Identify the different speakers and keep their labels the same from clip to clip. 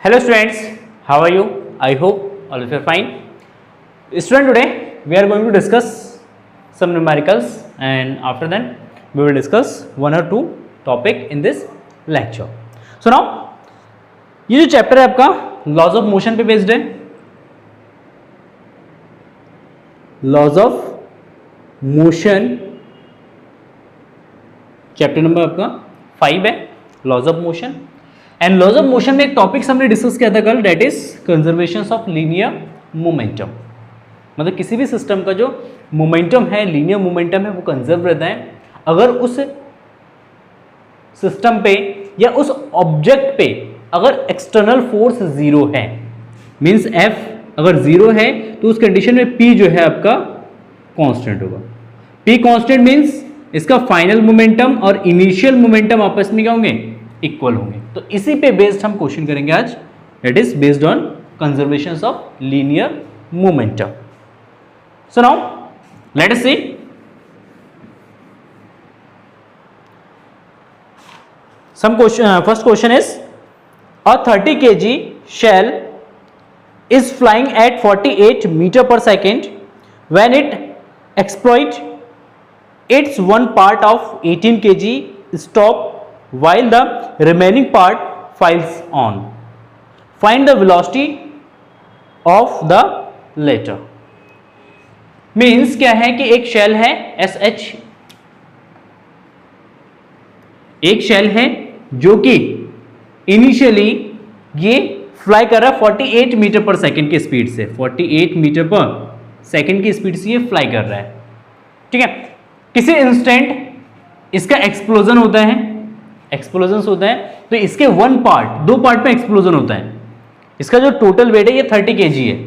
Speaker 1: Hello students, how are you? I hope all of you are fine. Student, today we are going to discuss some numericals and after that we will discuss one or two topic in this lecture. So now ये जो chapter है आपका laws of motion पे based है. Laws of motion chapter number आपका 5 है, laws of motion. And laws of motion में एक टॉपिक हमने डिस्कस किया था कल, that is conservation of linear momentum. मतलब किसी भी सिस्टम का जो मोमेंटम है, लीनियर मोमेंटम है, वो कंजर्व रहता है अगर उस सिस्टम पे या उस ऑब्जेक्ट पे अगर एक्सटर्नल फोर्स जीरो है. मींस एफ अगर जीरो है तो उस कंडीशन में पी जो है आपका कांस्टेंट होगा. पी कांस्टेंट मींस इसका फाइनल मोमेंटम और इनिशियल मोमेंटम आपस में क्या होंगे? इक्वल होंगे. तो इसी पे बेस्ड हम क्वेश्चन करेंगे आज, that is based on conservation of linear momentum. So now let us see. Some question, first question is, a 30 kg shell is flying at 48 meter per second when it exploits its one part of 18 kg stop while the remaining part flies on. Find the velocity of the latter. Means क्या है कि एक shell है SH, एक shell है जो कि initially ये फ्लाई कर रहा है 48 मीटर पर सेकंड की स्पीड से. 48 मीटर पर सेकंड की स्पीड से ये फ्लाई कर रहा है. ठीक है. किसी इंस्टेंट इसका एक्सप्लोजन होता है, एक्सप्लोजन होता है तो इसके दो पार्ट में एक्सप्लोजन होता है. इसका जो टोटल वेट है ये 30 kg है.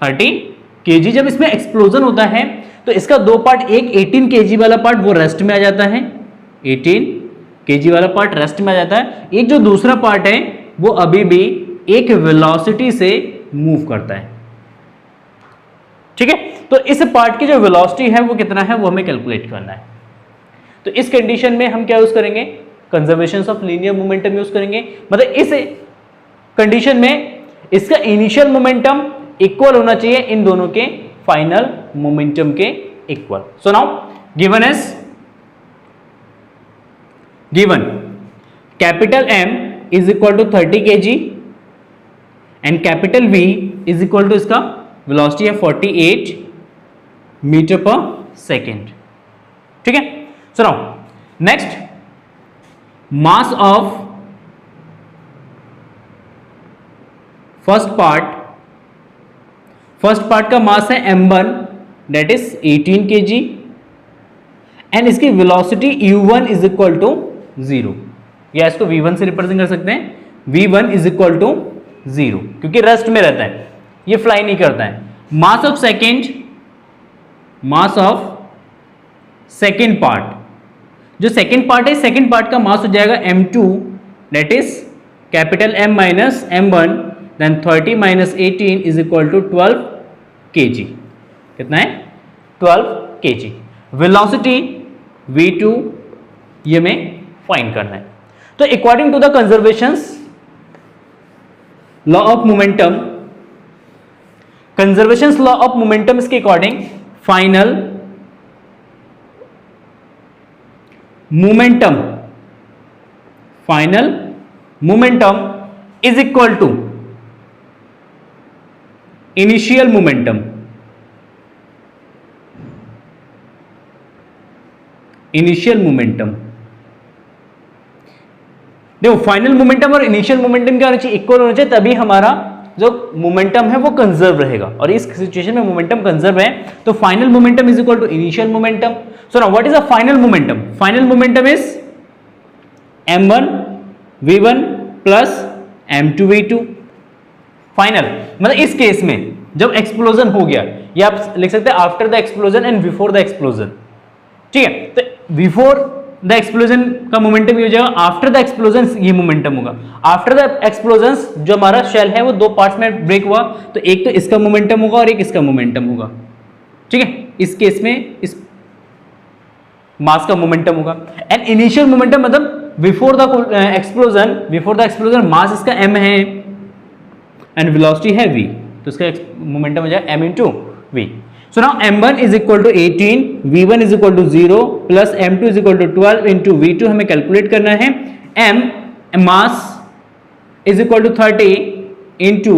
Speaker 1: 30 kg जब इसमें एक्सप्लोजन होता है तो इसका दो पार्ट, एक 18 kg वाला पार्ट वो रेस्ट में आ जाता है, 18 kg वाला पार्ट रेस्ट में आ जाता है. एक जो दूसरा पार्ट है वो अभी भी एक वेलोसिटी से मूव करता है. ठीक है. तो इस पार्ट की जो वेलोसिटी है वो कितना है वो हमें कैलकुलेट करना है. तो इस कंडीशन में हम क्या यूज करेंगे? Conservation of linear momentum use करेंगे. मतलब इस कंडीशन में इसका इनिशियल मोमेंटम इक्वल होना चाहिए इन दोनों के फाइनल मोमेंटम के equal. So now given is given capital M is equal to 30 kg and capital V is equal to इसका velocity है 48 मीटर पर सेकेंड. ठीक है. So now next, mass of first part का mass है m1 that is 18 kg and इसकी velocity u1 is equal to 0, या इसको v1 से रिप्रेजेंट कर सकते हैं. v1 इज इक्वल टू 0 क्योंकि रेस्ट में रहता है, ये फ्लाई नहीं करता है. मास ऑफ सेकेंड पार्ट, जो सेकेंड पार्ट है, सेकेंड पार्ट का मास हो जाएगा m2 that is capital M minus m1 then 30 minus 18 is equal to 12 kg. कितना है? 12 kg. वेलोसिटी v2 ये में फाइंड करना है. तो according to the conservations law of momentum, conservations law of momentum इसके according final momentum is equal to initial momentum. देखो final momentum और इनिशियल मोमेंटम क्या होना चाहिए? इक्वल होना चाहिए, तभी हमारा जो मोमेंटम है वो कंजर्व रहेगा. और इस सिचुएशन में मोमेंटम कंजर्व है तो final momentum is equal to initial momentum. So now what is the final momentum? Final momentum is m1 v1 plus m2 v2. Final मतलब इस केस में जब एक्सप्लोजन हो गया, या आप लिख सकते हैं after the explosion and before the explosion. ठीक है. तो बिफोर द एक्सप्लोजन का मोमेंटम ये हो जाएगा, आफ्टर द एक्सप्लोजन ये मोमेंटम होगा. आफ्टर द एक्सप्लोजन जो हमारा शेल है वो दो पार्ट्स में ब्रेक हुआ तो एक तो इसका मोमेंटम होगा और एक इसका मोमेंटम होगा. ठीक है. इस केस में इस मास का मोमेंटम होगा. एंड इनिशियल मोमेंटम मतलब बिफोर द एक्सप्लोजन मास इसका m है, एंड वेलोसिटी है v, तो इसका मोमेंटम हो जाएगा m into V. So now m1 is equal to 18, v1 is equal to 0 plus m2 is equal to 12 into v2 हमें calculate करना है। m mass is equal to 30 into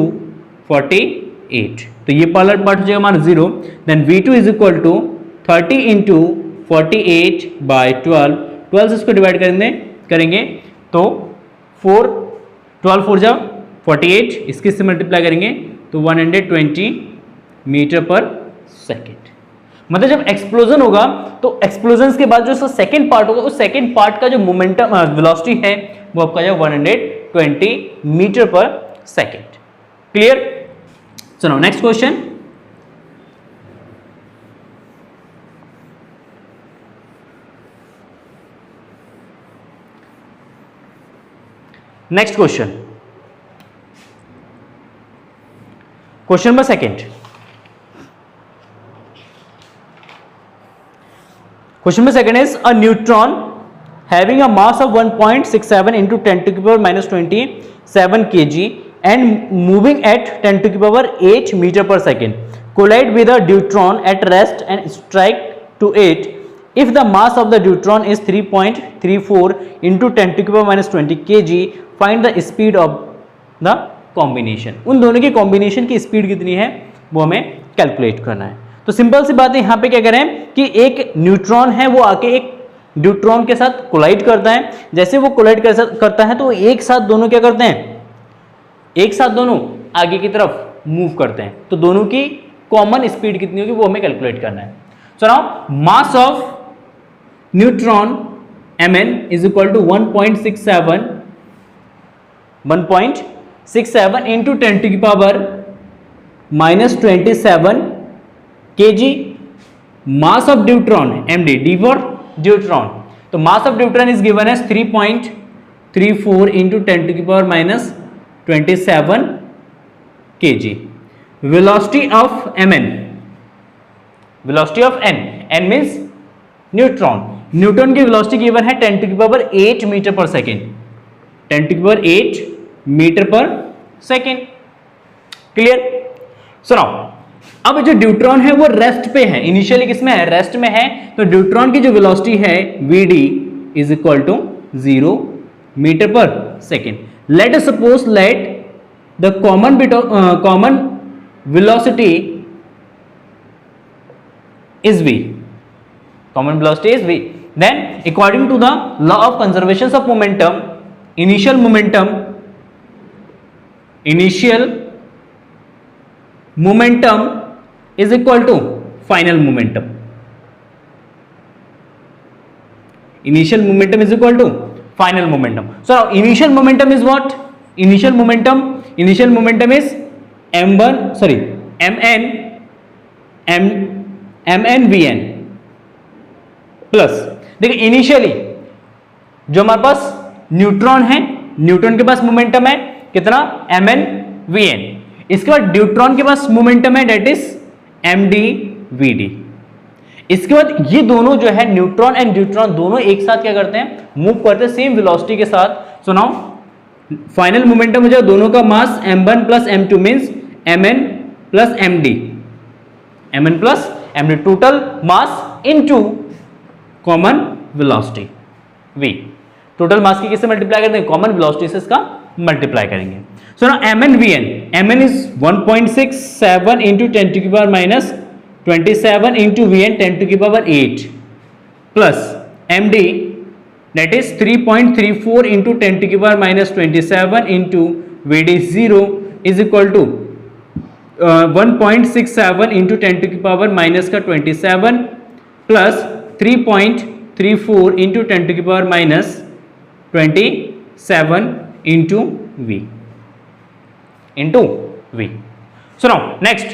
Speaker 1: 48, तो ये वाला पार्ट हो जाएगा हमारा 0, then v2 is equal to 30 into 48 by 12 से इसको डिवाइड करेंगे तो 12 4 जा 48, इसके से मल्टीप्लाई करेंगे तो 120 मीटर पर सेकेंड। मतलब जब एक्सप्लोजन होगा तो एक्सप्लोजन के बाद जो सेकेंड पार्ट होगा उस सेकेंड पार्ट का जो मोमेंटम वेलोसिटी है वो आपका जो 120 metre per second. Clear? So now next question. Next question, question number second. Question number second is a neutron having a mass of 1.67 into 10 to the power minus 27 kg and moving at 10 to the power 8 meter per second collide with a deuteron at rest and strike to it. If the mass of the deuteron is 3.34 into 10 to the power minus 20 kg, find the speed of the combination. उन दोनों की combination की speed कितनी है वो हमें calculate करना है। तो सिंपल सी बात है, यहाँ पे क्या करें कि एक न्यूट्रॉन है वो आके एक ड्यूट्रॉन के साथ कोलाइड करता है। जैसे वो कोलाइड करता है तो एक साथ दोनों क्या करते हैं, एक साथ दोनों आगे की तरफ मूव करते हैं। तो दोनों की कॉमन स्पीड कितनी होगी वो हमें कैलकुलेट करना है। So now mass of neutron mn is equal to 1.67 into 10 to की power minus 27 kg। Mass of deuteron md, D for deuteron, तो mass of deuteron is given as 3.34 into 10 to की power minus 27 kg। Velocity of mn, velocity of n means neutron, neutron की velocity given है 10 to की power 8 metre per second, 10 to की power 8 metre per second. Clear? सुनाओ, अब जो deuteron है वो रेस्ट पे है, इनिशियली किसमें है, रेस्ट में है। तो ड्यूट्रॉन की जो वेलोसिटी है vd is equal to 0 metre per second. Let us suppose let the common velocity is v, common velocity is v, then according to the law of conservation of momentum, initial momentum is equal to final momentum. Initial momentum is equal to final momentum. So now initial momentum is what? Initial momentum is mn vn plus, देखिए initially जो हमारे पास neutron है, neutron के पास momentum है कितना, mn vn। इसके बाद deuteron के पास मोमेंटम है डेट इज md vd। इसके बाद ये दोनों जो है न्यूट्रॉन एंड ड्यूट्रॉन दोनों एक साथ क्या करते हैं, मूव करते हैं सेम वेलोसिटी के साथ। सो नाउ फाइनल मोमेंटम हो जाए दोनों का मास m1 plus m2 means mn plus md, total mass into common velocity v। Total mass की किससे मल्टीप्लाई करते हैं, कॉमन वेलोसिटी से इसका मल्टीप्लाई करेंगे। So now mn is 1.67 into 10 to the power minus 27 into vn 10 to the power 8 plus md that is 3.34 into 10 to the power minus 27 into vd 0 is equal to 1.67 into 10 to the power minus का 27 plus 3.34 into 10 to the power minus 27 into v। So now next,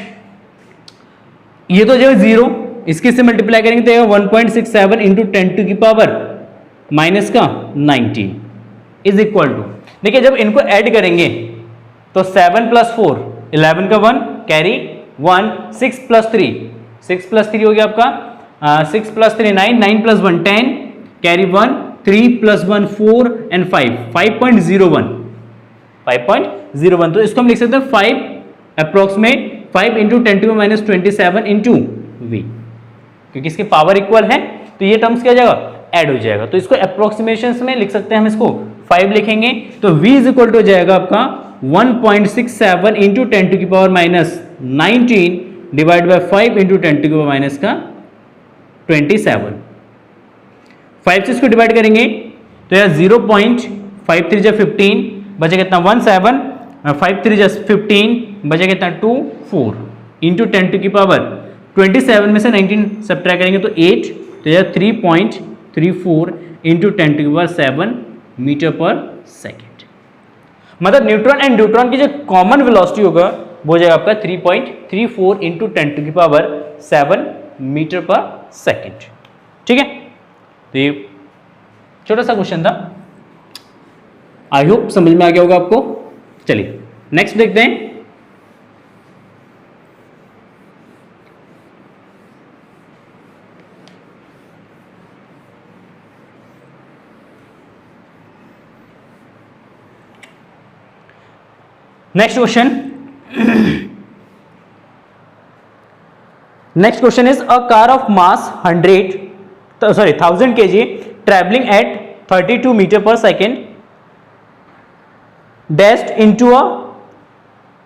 Speaker 1: ये तो जो zero इसके से multiply करेंगे तो 1.67 into 10 to की power minus का 19 इज इक्वल टू, देखिए जब इनको ऐड करेंगे तो 7 प्लस 4 11 का 1 कैरी 1, 6 प्लस 3 हो गया आपका 6 plus 3 9, 9 plus 1 10 carry 1, 3 plus 1 4 and 5 5.01 5.01। तो इसको हम लिख सकते हैं 5 अप्रोक्सीमेट 5 इंटू 10⁻27 इंटू v, क्योंकि इसके पावर इक्वल है तो ये टर्म्स क्या हो जाएगा, ऐड हो जाएगा। तो इसको अप्रोक्सीमेशन में लिख सकते हैं, हम इसको 5 लिखेंगे तो v इज इक्वल टू हो जाएगा आपका 1.67 इंटू 10⁻19 डिवाइड बाय 5 इंटू 10⁻27। 5 से इसको डिवाइड करेंगे तो यार 0.53 जा 15 बचेगा कितना 17, 5 3 जा 15 बचेगा कितना 2 4 इंटू 10⁻27 में से 19 सब्ट्रैक्ट करेंगे तो 8, तो यार 3.34 इंटू 10⁻7 मीटर पर सेकेंड। मतलब न्यूट्रॉन एंड न्यूट्रॉन की जो कॉमन वेलोसिटी होगा वो हो जाएगा आपका 3.34 इंटू 10⁻7 मीटर पर सेकेंड। ठीक है, तो ये छोटा सा क्वेश्चन था, आई होप समझ में आ गया होगा आपको। चलिए नेक्स्ट देखते हैं। Next question, next question is a car of mass 1000 kg traveling at 32 meter per second dashed into a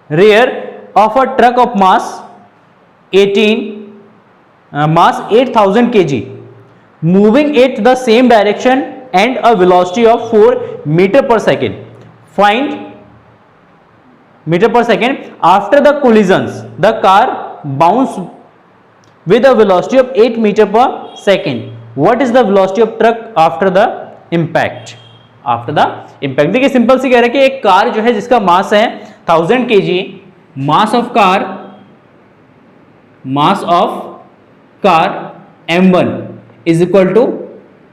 Speaker 1: rear of a truck of mass 8000 kg moving at the same direction and a velocity of 4 meter per second. Find meter per second after the collisions the car bounced with a velocity of 8 meter per second. What is the velocity of truck after the impact? After the impact, देखिए simple सी कह रहा है कि एक car जो है जिसका मास है 1000 kg, mass of car m1 is equal to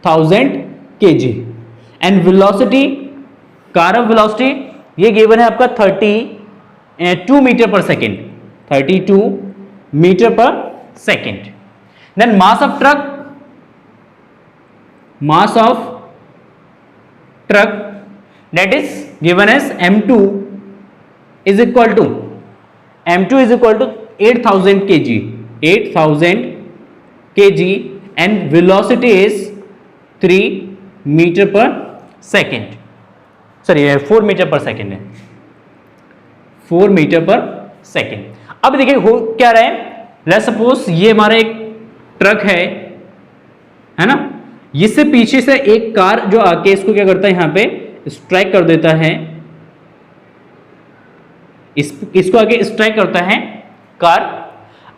Speaker 1: 1000 kg and velocity, car of velocity ये गिवन है आपका 32 metre per second, 32 metre per second. Then mass of truck that is given as m2 is equal to 8000 kg and velocity is 3 meter per second, sorry 4 meter per second है, 4 metre per second. अब देखिए हो क्या रहा है, let's suppose ये हमारा एक ट्रक है ना, इससे पीछे से एक कार जो आके इसको क्या करता है यहां पे स्ट्राइक कर देता है, इसको आगे स्ट्राइक करता है कार।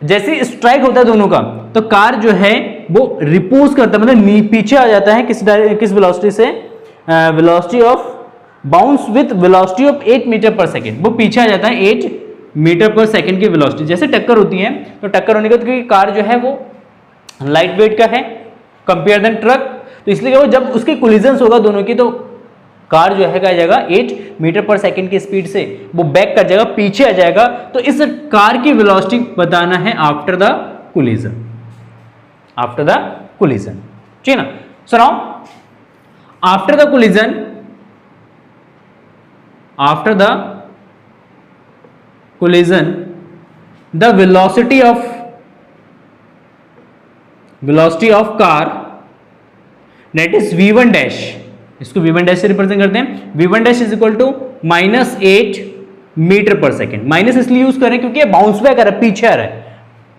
Speaker 1: जैसे स्ट्राइक होता है दोनों का तो कार जो है वो रिपोज करता है, मतलब पीछे आ जाता है किस वेलोसिटी से, velocity of bounce with velocity of 8 metre per second, वो पीछे आ जाता है 8 मीटर पर सेकंड की वेलोसिटी। जैसे टक्कर होती है तो टक्कर होने के बाद क्योंकि कार जो है वो लाइट वेट का है कंपेयर देन ट्रक, तो इसलिए वो जब उसकी कोलिजन्स होगा दोनों की तो कार जो है क्या जाएगा 8 मीटर पर सेकंड की स्पीड से वो बैक कर जाएगा, पीछे आ जाएगा। तो इस कार की वेलोसिटी बताना है after the collision, after the collision, ठीक है ना। So now after the collision, after the collision the velocity of car that is v1 dash, इसको v1 dash से रिप्रेजेंट करते हैं, v1 dash is equal to -8 metre per second. Minus इसलिए use करें क्योंकि ये बाउंस बैक आ रहा है, पीछे आ रहा है,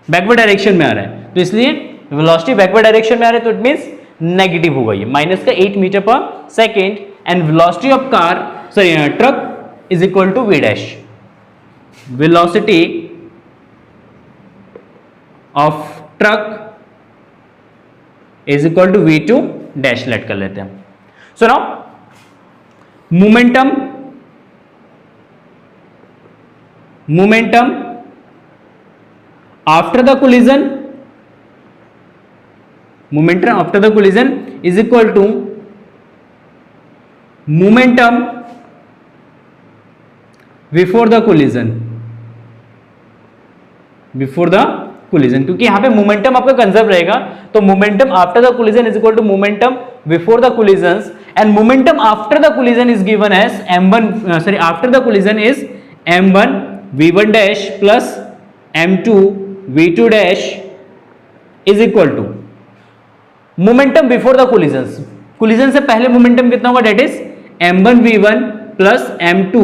Speaker 1: बैकवर्ड डायरेक्शन में आ रहा है, तो इसलिए वेलोसिटी बैकवर्ड डायरेक्शन में आ रहा है तो इट मींस नेगेटिव होगा ये, माइनस का 8 metre per second and velocity of car sorry truck is equal to v dash, velocity of truck is equal to v2 dash let कर लेते हैं। So now momentum after the collision, momentum after the collision is equal to momentum before the collision, before the collision, क्योंकि यहां पे momentum आपका conserve रहेगा तो momentum after the collision is equal to momentum before the collision and momentum after the collision is given as m1 after the collision is m1 v1 dash plus m2 v2 dash is equal to momentum before the collision से पहले momentum कितना होगा, that is m1 v1 plus m2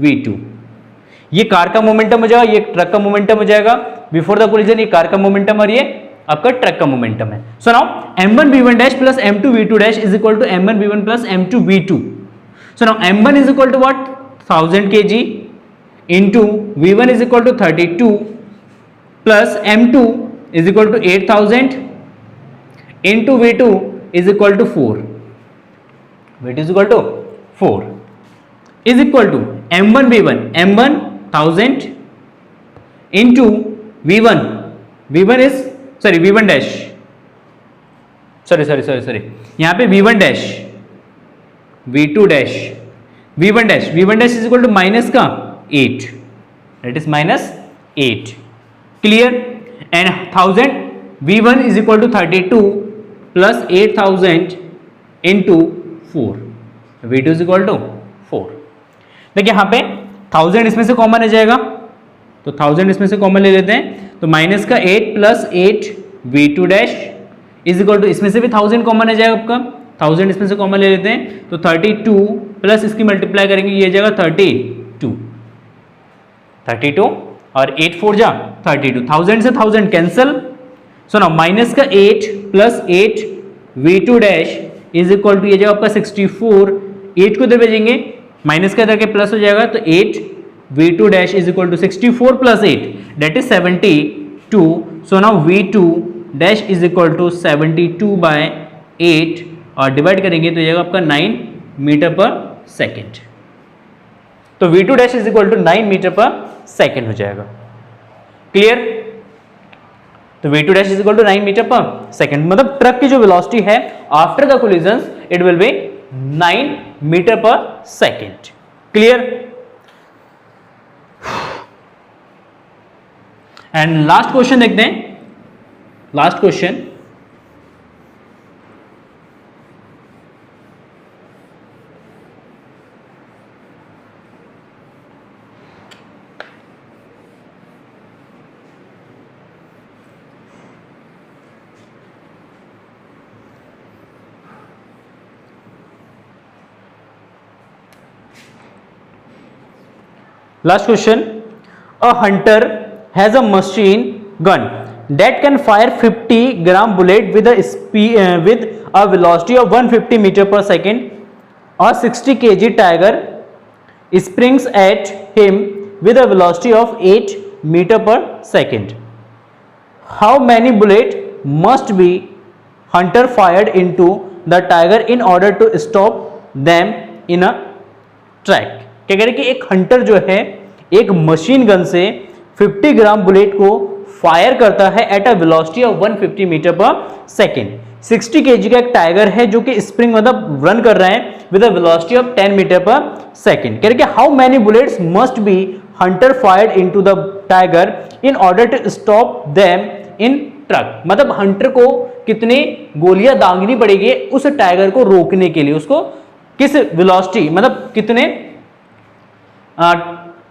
Speaker 1: v2. ये car का momentum हो जाएगा, ये truck का मोमेंटम हो जाएगा बिफोर द कोलिजन, ये कार का मोमेंटम और ये आपका ट्रक का मोमेंटम है. So now m1 v1 dash plus m2 v2 dash is equal to m1 v1 plus m2 v2. So now m1 is equal to what, 1000 kg into v1 is equal to 32 plus m2 is equal to 8000 into v2 is equal to 4. v2 is equal to 4 is equal to m1 v1 m1 1000 into v1 is v1 dash यहां पे v1 dash v2 dash v1 dash is equal to minus का 8, that is minus 8. clear? and 1000 v1 is equal to 32 plus 8000 into 4, v2 is equal to 4. देखिए यहां पे 1000 इसमें से common आ जाएगा, तो 1000 इसमें से कॉमन ले लेते हैं, तो माइनस का 8 plus 8 v2 dash is equal to, इसमें से भी 1000 कॉमन आ जाएगा आपका, 1000 इसमें से कॉमन ले लेते हैं, तो 32 प्लस इसकी मल्टीप्लाई करेंगे, ये जाएगा 32 और 8 4 जा 32, 1000 से 1000 कैंसिल. सो ना माइनस का 8 plus 8 v2 dash is equal to, ये जाएगा आपका 64, 8 को इधर भेजेंगे, माइनस का इधर के प्लस हो जाएगा, तो 8 v2 dash is equal to 64 plus 8 that is 72. So now v2 dash is equal to 72 by 8 और डिवाइड करेंगे तो ये आपका 9 मीटर पर सेकेंड. तो v2 dash is equal to 9 metre per second हो जाएगा. क्लियर? तो v2 dash is equal to 9 metre per second, मतलब ट्रक की जो वेलोसिटी है after the collision it will be 9 metre per second. Clear? And last question देखते हैं. Last question, last question, a hunter has a machine gun that can fire 50 gram bullet with a velocity of 150 meter per second. A 60 kg tiger springs at him with a velocity of 8 meter per second. How many bullet must be hunter fired into the tiger in order to stop them in a track? क्या कह रहे कि एक Hunter जो है एक machine gun से 50 ग्राम bullet को फायर करता है at a velocity of 150 metre per second. 60 KG का एक टाइगर है जो कि स्प्रिंग मतलब रन कर रहा है with a velocity of 10 metre per second. कह रहे कि how many bullets must be hunter fired into the tiger in order to stop them in truck. मतलब हंटर को कितनी गोलियां दागनी पड़ेगी उस टाइगर को रोकने के लिए, उसको किस वेलोसिटी मतलब कितने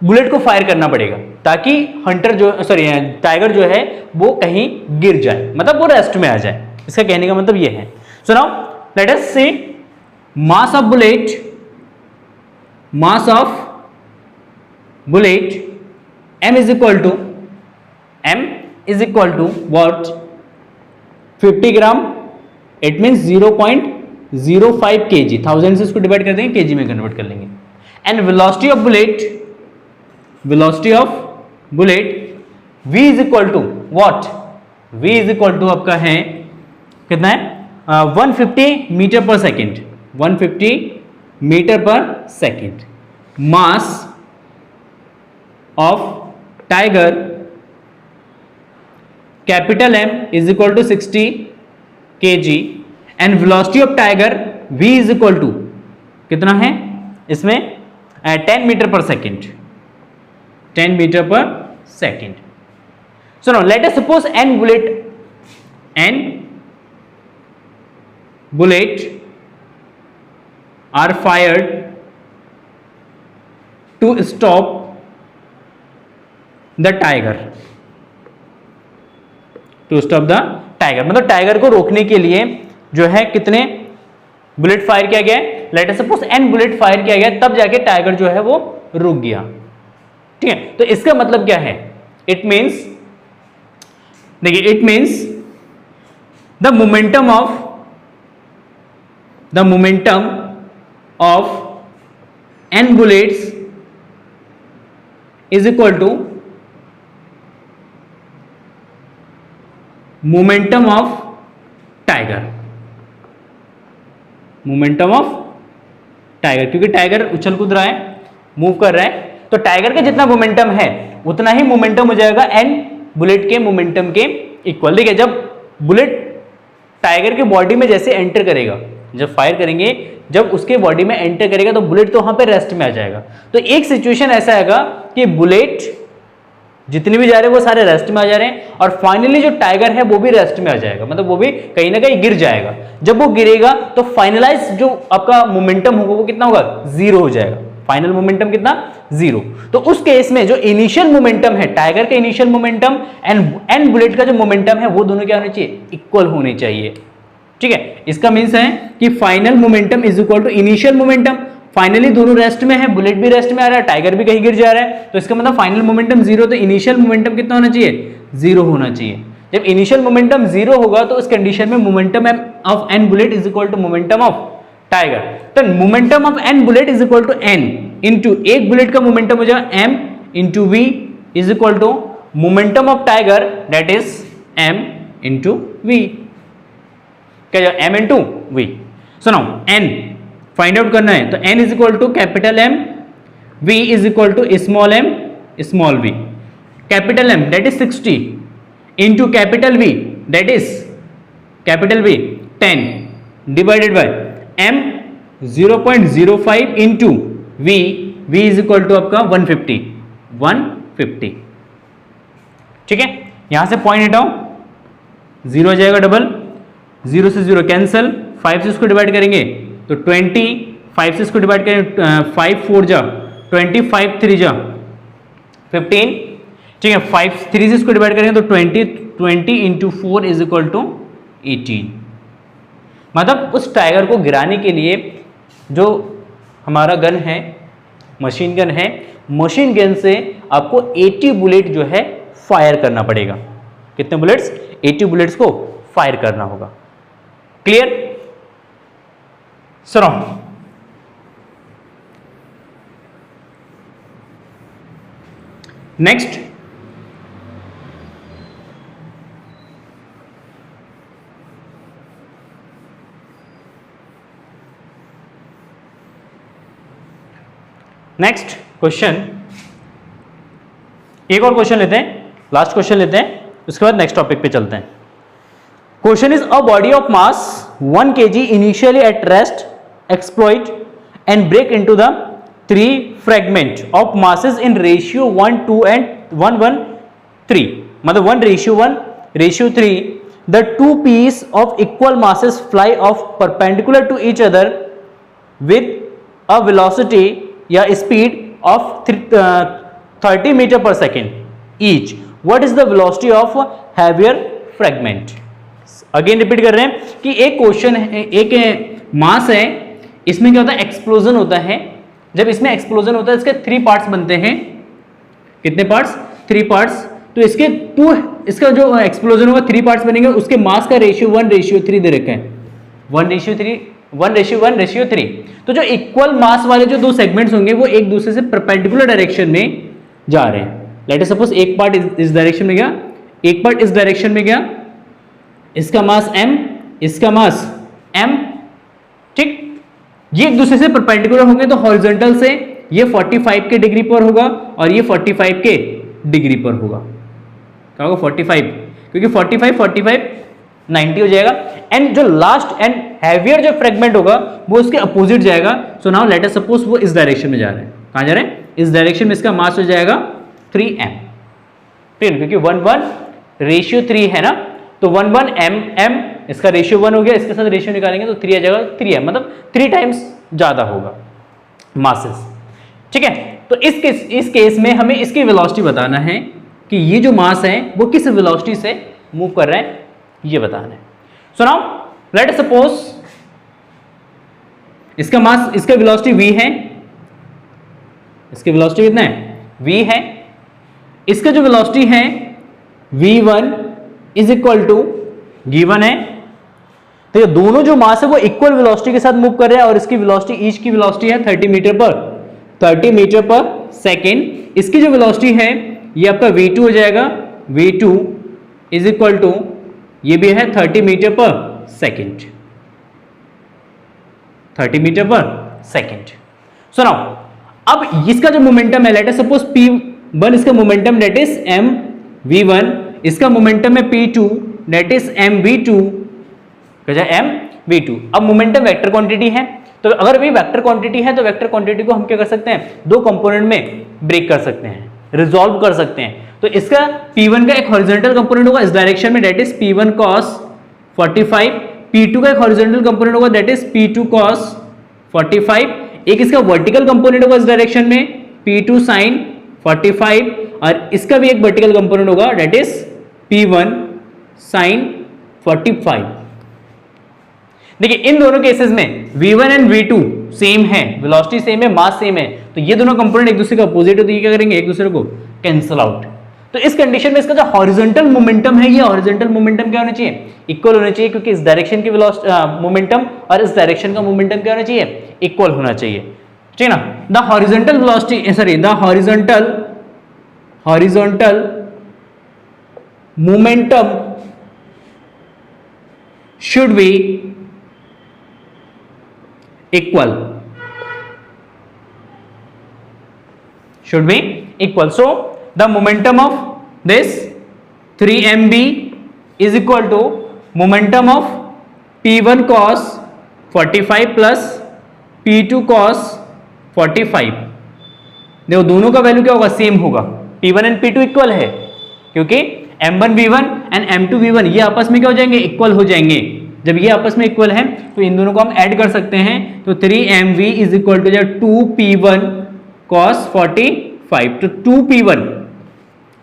Speaker 1: बुलेट को फायर करना पड़ेगा ताकि हंटर जो टाइगर जो है वो कहीं गिर जाए, मतलब वो रेस्ट में आ जाए. इसका कहने का मतलब ये है. So now let us see mass of bullet m is equal to what, 50 gram, it means 0.05 kg. 1000 से इसको डिवाइड कर देंगे, केजी में कन्वर्ट कर लेंगे. And velocity of bullet v is equal to what, v is equal to आपका है कितना है 150 metre per second, 150 metre per second. Mass of tiger capital M is equal to 60 kg and velocity of tiger v is equal to कितना है इसमें 10 metre per second, 10 metre per second. So now let us suppose n bullet are fired to stop the tiger, to stop the tiger, मतलब tiger को रोकने के लिए जो है कितने बुलेट फायर किया गया है, late us suppose n bullet fire किया गया, तब जाके टाइगर जो है वो रुक गया। ठीक है, तो इसका मतलब क्या है, इट मींस, देखिए it means the momentum of n bullets is equal to momentum of tiger, momentum of tiger, क्योंकि टाइगर उछल कूद रहा है, मूव कर रहा है, तो टाइगर का जितना मोमेंटम है उतना ही मोमेंटम हो जाएगा n बुलेट के मोमेंटम के इक्वल। देखिए जब बुलेट टाइगर के बॉडी में जैसे एंटर करेगा, जब फायर करेंगे, जब उसके बॉडी में एंटर करेगा तो बुलेट तो वहां पे रेस्ट में आ जाएगा। तो एक सिचुएशन ऐसा आएगा कि बुलेट जितने भी जा रहे हैं वो सारे रेस्ट में आ जा रहे हैं, और फाइनली जो टाइगर है वो भी रेस्ट में आ जाएगा, मतलब वो भी कहीं ना कहीं गिर जाएगा। जब वो गिरेगा तो फाइनलाइज जो आपका मोमेंटम होगा वो कितना होगा, जीरो हो जाएगा। फाइनल मोमेंटम कितना, जीरो। तो उस केस में जो इनिशियल मोमेंटम है टाइगर का, इनिशियल मोमेंटम एंड बुलेट का जो मोमेंटम है वो दोनों क्या होने चाहिए, इक्वल होने चाहिए। ठीक है, इसका मीन्स है कि final momentum is equal to initial momentum. Finally दोनों रेस्ट में है, बुलेट भी रेस्ट में आ रहा है, टाइगर भी कहीं गिर जा रहा है, तो इसका मतलब फाइनल मोमेंटम जीरो, तो इनिशियल मोमेंटम कितना होना चाहिए, जीरो होना चाहिए। जब इनिशियल मोमेंटम जीरो होगा तो उस कंडीशन में momentum of N bullet is equal to momentum of tiger. तो momentum of N bullet is equal to N into एक बुलेट का मोमेंटम हो जाएगा M into V is equal to momentum of tiger that is M into V, क्या जाएगा, M into V. So now N find out करना है, तो n is equal to capital M, V is equal to small m small v। Capital M that is 60 into capital V that is capital V 10 divided by m 0.05 into V, V is equal to आपका 150। ठीक है, यहां से point हटाओ, zero आ जाएगा, double zero से zero cancel, 5 से इसको डिवाइड करेंगे तो 20, 5 से इसको डिवाइड करें 5 4 जा 20, 5 3 जा 15। ठीक है, 5 3 से इसको डिवाइड करेंगे तो 20 इंटू 4 इज इक्वल टू 18। मतलब उस टाइगर को गिराने के लिए जो हमारा गन है, मशीन गन है, मशीन गन से आपको 80 बुलेट जो है फायर करना पड़ेगा। कितने बुलेट्स, 80 बुलेट्स को फायर करना होगा। क्लियर, सुनो, नेक्स्ट क्वेश्चन, एक और क्वेश्चन लेते हैं, लास्ट क्वेश्चन लेते हैं, उसके बाद नेक्स्ट टॉपिक पे चलते हैं। Question is a body of mass 1 kg initially at rest exploit and break into the 3 fragment of masses in ratio 1 2 and 1 1 3, मतलब 1:1:3, the two pieces of equal masses fly off perpendicular to each other with a velocity या speed of 30 meter per second each. What is the velocity of heavier fragment? Again repeat कर रहे हैं कि एक question है, एक मास है, इसमें क्या होता है, एक्सप्लोजन होता है। जब इसमें एक्सप्लोजन होता है इसके 3 पार्ट्स बनते हैं। कितने पार्ट्स, 3 पार्ट्स। तो इसके इसका जो एक्सप्लोजन होगा 3 पार्ट्स बनेंगे, उसके मास का रेशियो 1:3 दे रखा है, 1:3। तो जो इक्वल मास वाले जो 2 सेगमेंट्स होंगे वो एक दूसरे से परपेंडिकुलर डायरेक्शन में जा रहे हैं। लेट अस सपोज एक पार्ट इस डायरेक्शन में गया, एक पार्ट इस डायरेक्शन में गया, इसका मास m, इसका मास m। ठीक, ये एक दूसरे से परपेंडिकुलर होंगे तो हॉरिजॉन्टल से ये 45 के डिग्री पर होगा और ये 45 के डिग्री पर होगा। क्या होगा, 45, क्योंकि 45 90 हो जाएगा। एंड जो लास्ट एंड हैवियर जो फ्रेगमेंट होगा वो उसके अपोजिट जाएगा। सो नाउ लेट अस सपोज वो इस डायरेक्शन में जा रहे हैं। कहां जा रहे हैं, इस डायरेक्शन में। इसका मास हो जाएगा 3m, क्योंकि 1:3 है ना, तो 1 1 m इसका रेशियो 1 हो गया, इसके साथ रेशियो निकालेंगे तो 3 आ जाएगा, 3 है मतलब 3 टाइम्स ज्यादा होगा मासेस। ठीक है, तो इस केस में हमें इसकी वेलोसिटी बताना है कि ये जो मास है वो किस वेलोसिटी से मूव कर रहा है, ये बताना है। So now let us suppose इसका मास, इसका वेलोसिटी v है, इसकी वेलोसिटी कितना है v है, इसका जो वेलोसिटी है v1 is equal to given है। तो ये दोनों जो मास है वो इक्वल वेलोसिटी के साथ मूव कर रहे हैं और इसकी वेलोसिटी, ईच की वेलोसिटी है 30 मीटर पर सेकेंड। इसकी जो वेलोसिटी है ये आपका v2 हो जाएगा, v2 इज इक्वल टू ये भी है 30 metre per second, 30 metre per second. So now अब इसका जो मोमेंटम है, लेट अस सपोज p1 इसका मोमेंटम डेट इज mv1, इसका मोमेंटम है p2 date is mv2, mv2। अब मोमेंटम वेक्टर क्वांटिटी है, तो अगर भी वेक्टर क्वांटिटी है तो वेक्टर क्वांटिटी को हम क्या कर सकते हैं, दो कंपोनेंट में ब्रेक कर सकते हैं, रिजॉल्व कर सकते हैं। तो इसका p1 का एक हॉरिजॉन्टल कंपोनेंट होगा इस डायरेक्शन में, date is p1 cos 45, p2 का एक हॉरिजॉन्टल कंपोनेंट होगा दैट इज p2 cos 45, एक इसका वर्टिकल कंपोनेंट होगा इस डायरेक्शन में p2 sin 45, और इसका भी एक वर्टिकल कंपोनेंट होगा दैट इज p1 sin 45। देखिए इन दोनों केसेस में v1 एंड v2 सेम है, वेलोसिटी सेम है, मास सेम है, तो ये दोनों कंपोनेंट एक दूसरे का अपोजिट है, तो ये क्या करेंगे, एक दूसरे को कैंसिल आउट। तो इस कंडीशन में इसका जो हॉरिजॉन्टल मोमेंटम है, ये हॉरिजॉन्टल मोमेंटम क्या होना चाहिए, इक्वल होना चाहिए, क्योंकि इस डायरेक्शन की मोमेंटम और इस डायरेक्शन का मोमेंटम क्या होना चाहिए, इक्वल होना चाहिए। ठीक है ना। The horizontal velocity, sorry the horizontal momentum should be equal, so the momentum of this 3mb is equal to momentum of p1 cos 45 plus p2 cos 45। देखो दोनों का वैल्यू क्या होगा, सेम होगा, p1 एंड p2 इक्वल है, क्योंकि m1 v1 and m2 v1 ये आपस में क्या हो जाएंगे, इक्वल हो जाएंगे। जब ये आपस में इक्वल है तो इन दोनों को हम ऐड कर सकते हैं, तो 3mv is equal to 2p1 cos 45, तो 2p1,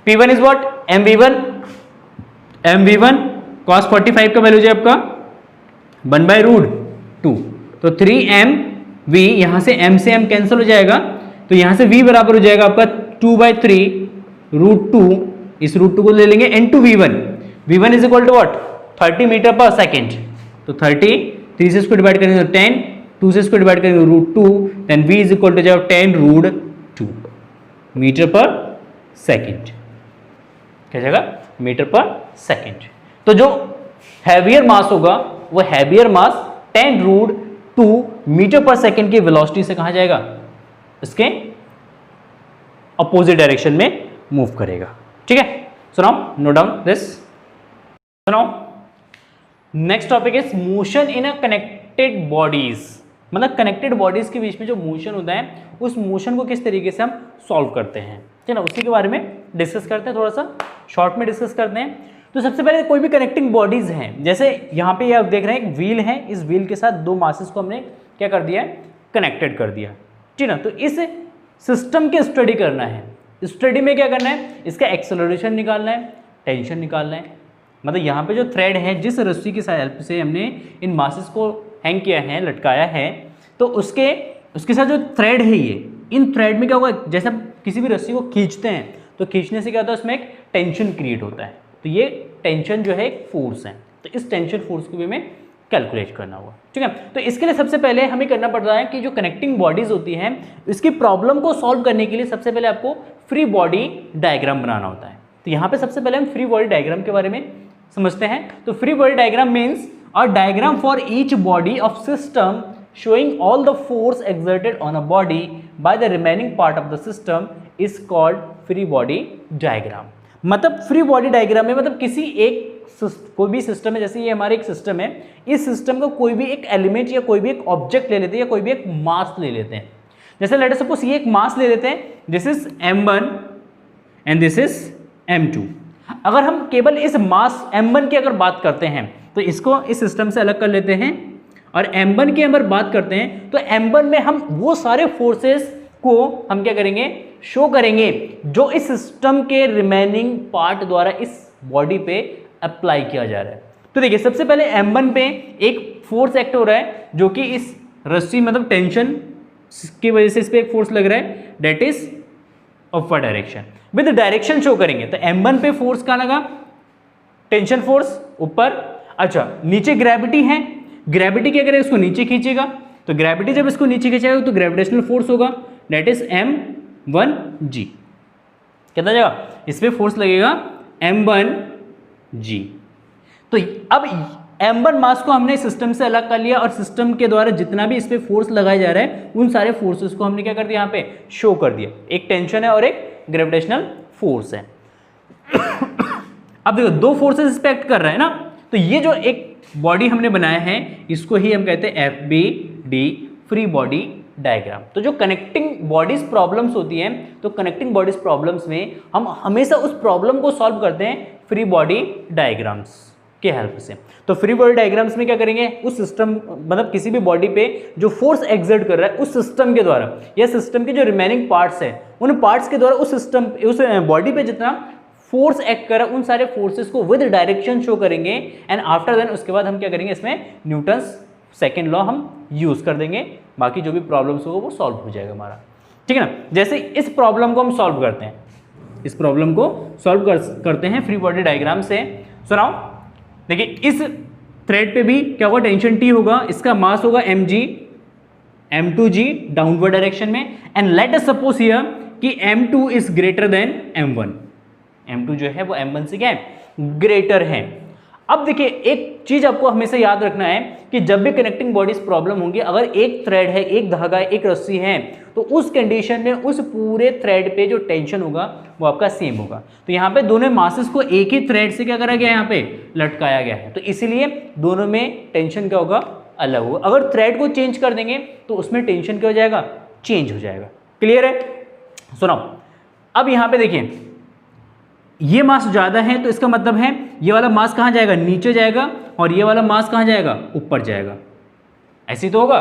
Speaker 1: p1 is what, mv1 cos 45 का वैल्यू जो आपका 1/√2, तो 3mv, यहां से m से m कैंसिल हो जाएगा, तो यहां से v बराबर हो जाएगा आपका 2/3√2, इस √2 को ले लेंगे into v1 is equal to what, 30 metre per second, तो 30, 3 से इसको डिवाइड करेंगे तो 10, 2 से इसको डिवाइड करेंगे √2, then v is equal to जाएगा 10√2 मीटर पर सेकेंड, क्या जाएगा, मीटर पर सेकेंड। तो जो हैवियर मास होगा वो हैवियर मास 10√2 मीटर पर सेकेंड की वेलोसिटी से कहां जाएगा, इसके अपोजिट डायरेक्शन में मूव करेगा। ठीक है, so now note down this. So now next topic is motion in a connected bodies, मतलब कनेक्टेड बॉडीज के बीच में जो मोशन होता है उस मोशन को किस तरीके से हम सॉल्व करते हैं, ठीक है ना, उसी के बारे में डिस्कस करते हैं, थोड़ा सा शॉर्ट में डिस्कस करते हैं। तो सबसे पहले कोई भी कनेक्टिंग बॉडीज हैं, जैसे यहाँ पे आप देख रहे हैं एक व्हील है, इस व्हील के साथ दो मासेस को हमने क्या कर दिया है, कनेक्टेड कर दिया, ठीक है ना। तो इस सिस्टम की स्टडी करना है, स्टडी में क्या करना है, इसका एक्सेलरेशन निकालना है, टेंशन निकालना है, मतलब यहाँ पे जो थ्रेड है, जिस रस्सी की हेल्प से हमने इन मासेस को हैंग किया है, लटकाया है, तो उसके साथ जो थ्रेड है ये, इन थ्रेड में क्या होगा, जैसे हम किसी भी रस्सी को खींचते हैं तो खींचने से क्या होता है, उसमें एक टेंशन क्रिएट होता है, तो ये टेंशन जो है एक फोर्स है, तो इस टेंशन फोर्स को भी हमें कैलकुलेट करना होगा, ठीक है। तो इसके लिए सबसे पहले हमें करना पड़ता है कि जो कनेक्टिंग बॉडीज होती हैं, इसकी प्रॉब्लम को सॉल्व करने के लिए सबसे पहले आपको फ्री बॉडी डायग्राम बनाना होता है। तो यहाँ पे सबसे पहले हम फ्री बॉडी डायग्राम के बारे में समझते हैं। तो free body diagram means a diagram for each body of system showing all the force exerted on a body by the remaining part of the system is called free body diagram। मतलब free body diagram में मतलब किसी एक कोई भी system है, जैसे ये हमारे एक सिस्टम है, इस सिस्टम का कोई भी एक एलिमेंट या कोई भी एक ऑब्जेक्ट ले लेते हैं या कोई भी एक मास ले लेते हैं। जैसे लेट अस सपोज ये एक मास ले लेते हैं, this is m1 and this is m2। अगर हम केवल इस मास m1 की अगर बात करते हैं तो इसको इस सिस्टम से अलग कर लेते हैं और M1 की अगर बात करते हैं तो M1 में हम वो सारे फोर्सेस को हम क्या करेंगे, शो करेंगे जो इस सिस्टम के रिमेनिंग पार्ट द्वारा इस बॉडी पे अप्लाई किया जा रहा है। तो देखिए सबसे पहले M1 पे एक फोर्स एक्ट हो रहा है जो कि इस रस्सी मतलब टेंशन की वजह से इस पे एक फोर्स लग रहा है, that is upward direction. With direction show करेंगे तो M1 पे फोर्स कहाँ लगा, टेंशन फोर्स ऊपर। अच्छा नीचे ग्रेविटी है, ग्रेविटी क्या करेगा, इसको नीचे खींचेगा, तो ग्रेविटी जब इसको नीचे खींचेगा तो ग्रेविटेशनल फोर्स होगा, दैट इज M1G। कितना जाएगा, इस पे फोर्स लगेगा M1G। तो अब M1 मास को हमने सिस्टम से अलग कर लिया और सिस्टम के द्वारा जितना भी इस पे फोर्स लगाया जा रहा है उन सारे फोर्सेस को हमने क्या कर दिया, यहाँ पे शो कर दिया। एक टेंशन है और एक ग्रेविटेशनल फोर्स है। अब देखो दो फोर्सेस इस पे एक्ट कर रहा है ना, तो ये जो एक बॉडी हमने बनाया है इसको ही हम कहते हैं FBD, फ्री बॉडी डायग्राम। तो जो कनेक्टिंग बॉडीज प्रॉब्लम्स होती हैं, तो कनेक्टिंग बॉडीज प्रॉब्लम्स में हम हमेशा उस प्रॉब्लम को सॉल्व करते हैं फ्री बॉडी डायग्राम्स के हेल्प से। तो फ्री बॉडी डायग्राम्स में क्या करेंगे, उस सिस्टम मतलब किसी भी बॉडी पे जो फोर्स एक्सर्ट कर रहा है उस सिस्टम के द्वारा या सिस्टम के जो रिमेनिंग पार्ट्स है उन पार्ट्स के द्वारा उस सिस्टम उस बॉडी पे जितना फोर्स एक्ट कर रहा है उन सारे फोर्सेस को विद डायरेक्शन शो करेंगे। एंड आफ्टर देन उसके बाद हम क्या करेंगे, इसमें न्यूटन्स सेकेंड लॉ हम यूज कर देंगे, बाकी जो भी प्रॉब्लम्स होगा वो सॉल्व हो जाएगा हमारा, ठीक है ना। जैसे इस प्रॉब्लम को हम सॉल्व करते हैं, इस प्रॉब्लम को सॉल्व करते हैं फ्री बॉडी डायग्राम से। सुनाओ, देखिए इस थ्रेड पे भी क्या होगा, टेंशन T होगा, इसका मास होगा mg, M2G डाउनवर्ड डायरेक्शन में। And let us suppose here कि M2 is greater then M1, M2 जो है वो M1 से क्या है, ग्रेटर है। अब देखिए एक चीज आपको हमेशा याद रखना है कि जब भी कनेक्टिंग बॉडीज प्रॉब्लम होंगी, अगर एक थ्रेड है, एक धागा है, एक रस्सी है, तो उस कंडीशन में उस पूरे थ्रेड पे जो टेंशन होगा वो आपका सेम होगा। तो यहाँ पे दोनों मासेस को एक ही थ्रेड से क्या करा गया है, यहाँ पे लटकाया गया है, तो इसीलिए दोनों में टेंशन क्या होगा, अलग होगा। अगर थ्रेड को चेंज कर देंगे तो उसमें टेंशन क्या हो जाएगा, चेंज हो जाएगा। क्लियर है, सुनाओ। अब यहाँ पे देखिए ये मास ज़्यादा है तो इसका मतलब है ये वाला मास कहाँ जाएगा, नीचे जाएगा, और ये वाला मास कहाँ जाएगा, ऊपर जाएगा। ऐसे ही तो होगा,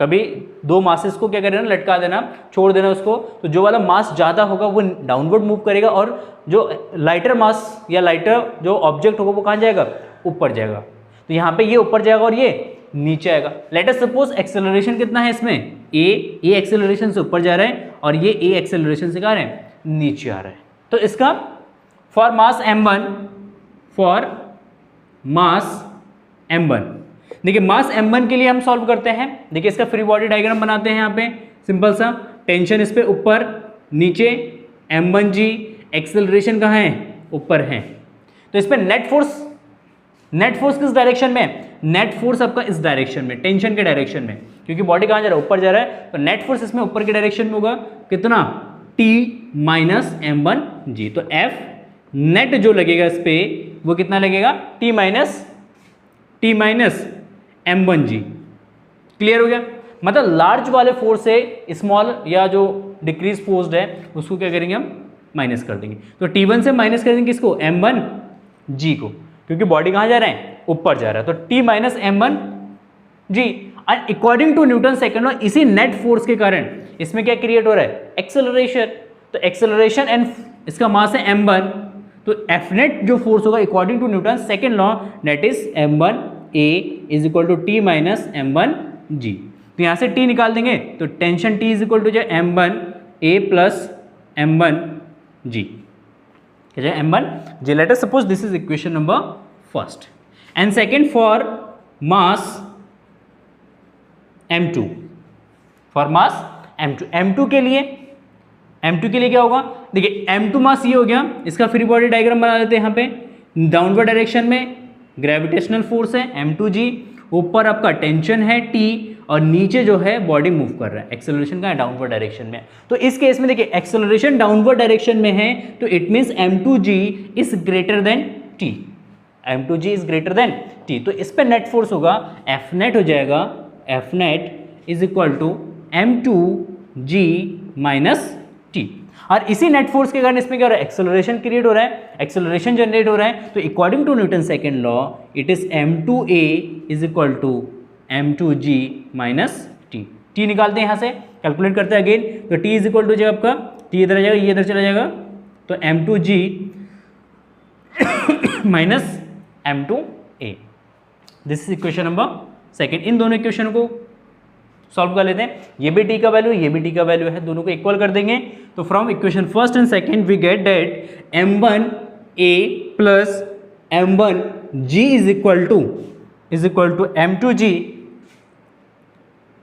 Speaker 1: कभी दो मासेस को क्या करेना, लटका देना, छोड़ देना उसको, तो जो वाला मास ज़्यादा होगा वो डाउनवर्ड मूव करेगा और जो लाइटर मास या लाइटर जो ऑब्जेक्ट होगा वो कहाँ जाएगा, ऊपर जाएगा। तो यहाँ पे ये ऊपर जाएगा और ये नीचे आएगा। लेट अस सपोज एक्सेलरेशन कितना है इसमें, ए एक्सेलरेशन से ऊपर जा रहा है और ये ए एक्सेलरेशन से कहाँ रहा है, नीचे आ रहा है। तो इसका for mass M1, for mass M1, देखिए मास M1 के लिए हम सॉल्व करते हैं। देखिए इसका फ्री बॉडी डायग्राम बनाते हैं। यहाँ पे सिंपल सा टेंशन इस पे ऊपर नीचे, M1G एक्सेलरेशन कहाँ है, ऊपर है। तो इस पे नेट फोर्स किस डायरेक्शन में, नेट फोर्स आपका इस डायरेक्शन में, टेंशन के डायरेक्शन में, क्योंकि बॉडी कहाँ जा रहा है, ऊपर जा रहा है, तो नेट फोर्स इसमें ऊपर के डायरेक्शन में होगा। कितना, T माइनस M1G। तो F नेट जो लगेगा इस पे वो कितना लगेगा, T माइनस M1G। क्लियर हो गया, मतलब लार्ज वाले फोर्स से स्मॉल या जो डिक्रीज फोर्स्ड है उसको क्या करेंगे, हम माइनस कर देंगे। तो T1 से माइनस कर देंगे किसको, M1G को, क्योंकि बॉडी कहाँ जा रहा है, ऊपर जा रहा है। तो T minus M1G and according to Newton second law, इसी नेट फोर्स के कारण इसमें क्या क्रिएट हो रहा है, एक्सेलरेशन। तो एक्सेलरेशन एंड इसका मास है M1, तो F नेट जो फोर्स होगा according to Newton second law, that is M1A is equal to T minus M1G। तो यहाँ से T निकाल देंगे तो tension T is equal to जो M1A plus M1G, M1G। Let us suppose this is equation number first. And second for mass M2, for mass M2 के लिए क्या होगा, देखिए M2 मास ये हो गया, इसका फ्री बॉडी डायग्राम बना देते हैं। यहाँ पे डाउनवर्ड डायरेक्शन में ग्रेविटेशनल फोर्स है M2G, ऊपर आपका टेंशन है T, और नीचे जो है बॉडी मूव कर रहा है, एक्सेलरेशन का है डाउनवर्ड डायरेक्शन में। तो इस केस में देखिए एक्सेलरेशन डाउनवर्ड डायरेक्शन में है, तो it means M2G is greater than T, M2G is greater than T। तो इस पे नेट फोर्स होगा, F नेट हो जाएगा, F net is equal to M2G minus T। और इसी नेट फोर्स के कारण इसमें क्या हो रहा है, एक्सेलरेशन क्रिएट हो रहा है, एक्सेलरेशन जनरेट हो रहा है। तो according to Newton second law it is m2a is equal to m2g minus T. T निकालते हैं यहाँ से, कैलकुलेट करते हैं अगेन। तो टी इज इक्वल टू जो आपका टी इधर आ जाएगा, ये इधर चला जाएगा, तो m2g minus m2a। This is equation number second. इन दोनों इक्वेशन को सॉल्व कर लेते हैं। ये भी टी का वैल्यू, ये भी टी का वैल्यू है, दोनों को इक्वल कर देंगे। तो from equation first and second we get that m1a plus m1g is equal to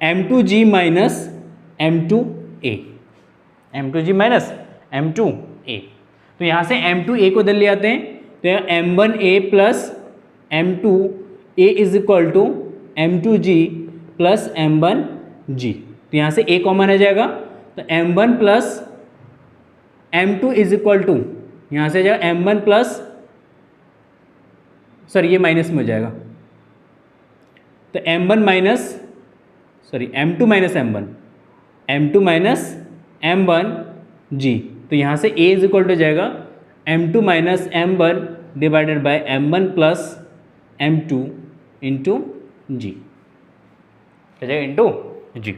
Speaker 1: m2g minus m2a, m2g minus m2a। तो यहाँ से m2a को इधर ले आते हैं, तो m1a plus m2a is equal to m2g plus m1g। तो यहाँ से a कॉमन आ जाएगा, तो m1 plus m2 is equal to, यहाँ से जाएगा m1 प्लस, सॉरी ये माइनस में हो जाएगा, तो m1 minus, sorry m2 minus m1, m2 minus m1g। तो यहाँ से a इज इक्वल टू जाएगा m2 minus m1 divided by m1 plus m2 into G, into G.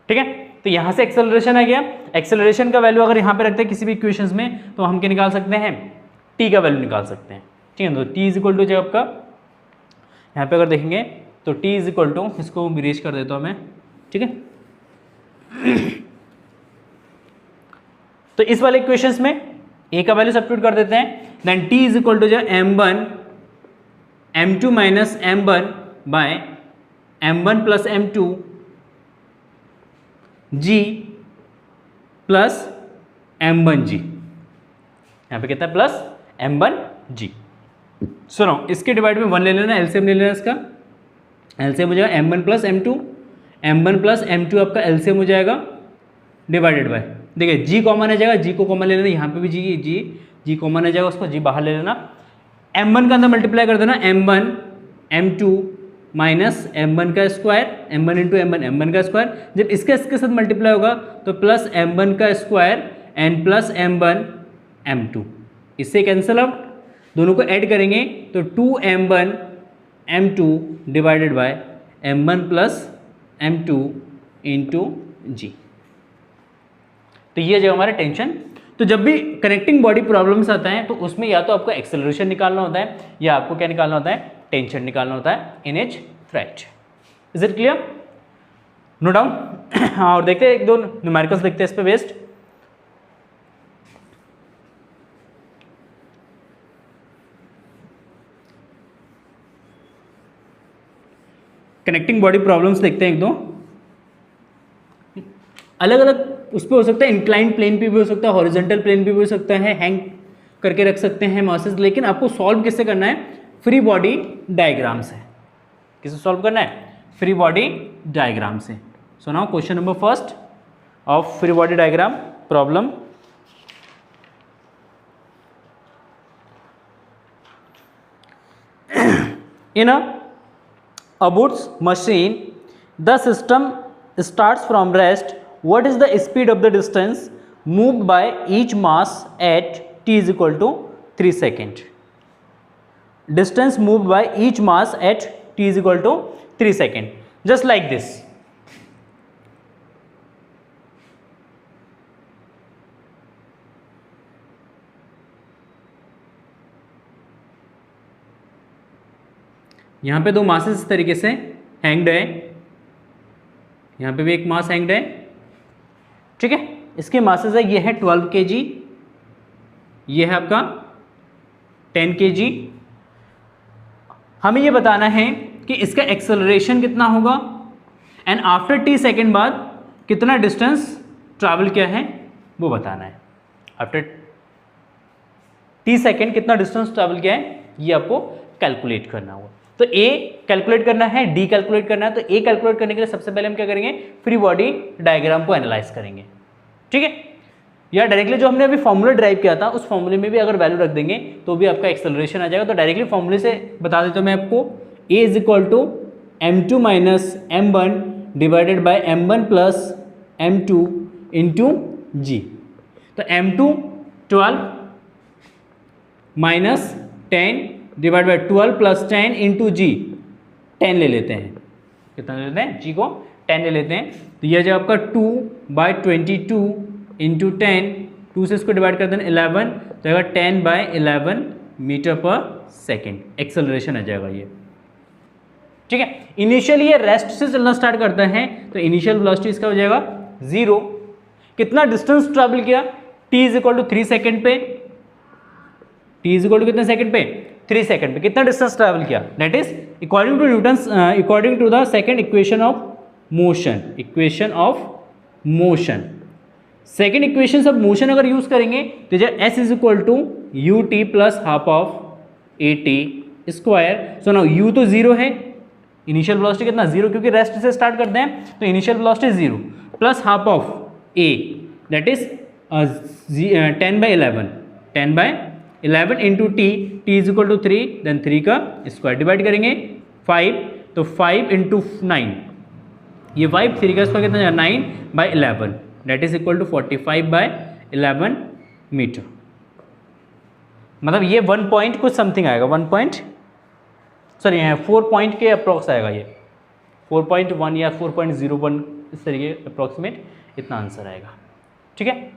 Speaker 1: ठीक है, तो यहाँ से एक्सेलरेशन आ गया। एक्सेलरेशन का वैल्यू अगर यहाँ पे रखते हैं किसी भी इक्वेशंस में, तो हम क्या निकाल सकते हैं, टी का वैल्यू निकाल सकते हैं। ठीक है, तो टी इज इक्वल टू जो आपका यहाँ पे अगर देखेंगे तो टी इज इक्वल टू, इसको इरेज कर देता हूँ मैं, ठीक है। तो इस वाले इक्वेशंस में ए का वैल्यू सब्स्टिट्यूट कर देते हैं, then T is equal to जो m1 m2 minus m1 by m1 plus m2 g plus m1g। यहाँ पे कितना है, प्लस m1g। सुनो, इसके डिवाइड में 1 ले लेना, एलसीएम ले लेना इसका। एलसीएम हो जाएगा m1 plus m2, m1 plus m2 आपका एलसीएम हो जाएगा डिवाइडेड बाय, देखिए g कॉमन आ जाएगा, g को कॉमन ले लेना, यहाँ पे भी g कॉमन आ जाएगा, उसको g बाहर ले लेना। m1 का अंदर मल्टीप्लाई कर देना, m1 m2 माइनस m1 का स्क्वायर, m1 इंटू m1 का स्क्वायर। जब इसके साथ मल्टीप्लाई होगा तो प्लस m1 का square and plus m1 m2, इससे कैंसिल आउट, दोनों को ऐड करेंगे तो 2m1 m2 divided by m1 plus m2 into G. तो ये जो हमारा टेंशन। तो जब भी कनेक्टिंग बॉडी प्रॉब्लम्स आता है तो उसमें या तो आपको एक्सेलरेशन निकालना होता है या आपको क्या निकालना होता है, टेंशन निकालना होता है in each thread. Is it clear? No doubt. हाँ, और देखते हैं एक दो न्यूमेरिकल्स देखते हैं इस पे बेस्ड। कनेक्टिंग बॉडी प्रॉब्लम्स देखते हैं एक दो, अलग अलग उस पर हो सकता है, इंक्लाइंड प्लेन पे भी हो सकता है, हॉरिजॉन्टल प्लेन पे भी हो सकता है, हैंग करके रख सकते हैं मासेस। लेकिन आपको सॉल्व किससे करना है, फ्री बॉडी डायग्राम से। किससे सॉल्व करना है, फ्री बॉडी डायग्राम से। So now question number first of free body diagram problem. In a Boots machine, the system starts from rest. What is the speed of the distance moved by each mass at t is equal to 3 seconds? Distance moved by each mass at t is equal to 3 seconds. Just like this. यहाँ पे दो masses इस तरीके से hanged है, यहाँ पे भी एक मास हैंग्ड है, ठीक है। इसके मासेस है, ये है 12 kg, ये है आपका 10 kg। हमें ये बताना है कि इसका एक्सेलरेशन कितना होगा एंड आफ्टर t सेकेंड बाद कितना डिस्टेंस ट्रैवल किया है वो बताना है। आफ्टर t सेकेंड कितना डिस्टेंस ट्रैवल किया है ये आपको कैलकुलेट करना होगा। तो A कैलकुलेट करना है, D कैलकुलेट करना है। तो A कैलकुलेट करने के लिए सबसे पहले हम क्या करेंगे, फ्री बॉडी डायग्राम को एनालाइज करेंगे, ठीक है। या डायरेक्टली जो हमने अभी फॉर्मूला ड्राइव किया था उस फॉर्मूले में भी अगर वैल्यू रख देंगे तो भी आपका एक्सेलरेशन आ जाएगा। तो डायरेक्टली फॉर्मूले से बता देता हूँ मैं आपको, A is equal to m2 minus m1 divided by m1 plus m2 into G. तो m2 12 minus 10 divide by 12 plus 10 into G 10 ले लेते हैं, कितना ले लेते हैं, जी को 10 ले लेते हैं, तो यह जो आपका 2/22 इंटू 10, 2 से इसको डिवाइड कर देना 11, तो आएगा 10/11 मीटर पर सेकेंड एक्सेलरेशन आ जाएगा ये। ठीक है, इनिशियली ये रेस्ट से चलना स्टार्ट करता है, तो इनिशियल वेलोसिटी इसका हो जाएगा 0। कितना डिस्टेंस ट्रैवल किया, t is equal to 3 second पे, t इज इक्वल टू कितने सेकेंड पे, 3 सेकेंड पे कितना डिस्टेंस ट्रैवल किया, that is according to Newton's, according to the second equation of motion, equation of motion, second equation of motion अगर use करेंगे तो s is equal to U T plus half of A T square. So now u तो 0 है, initial velocity कितना 0, क्योंकि rest से start करते हैं, तो initial velocity 0 plus half of a that is 10/11, 10/11 into T is equal to 3, then 3 का square divide करेंगे 5, तो 5 इंटू 9, ये 5, 3 का स्क्वायर कितना 9/11 that is equal to 45/11 metre. मतलब ये 1 पॉइंट कुछ समथिंग आएगा, 4 पॉइंट के अप्रॉक्स आएगा ये, 4.1 या 4.01 इस तरीके अप्रॉक्सीमेट इतना आंसर आएगा। ठीक है,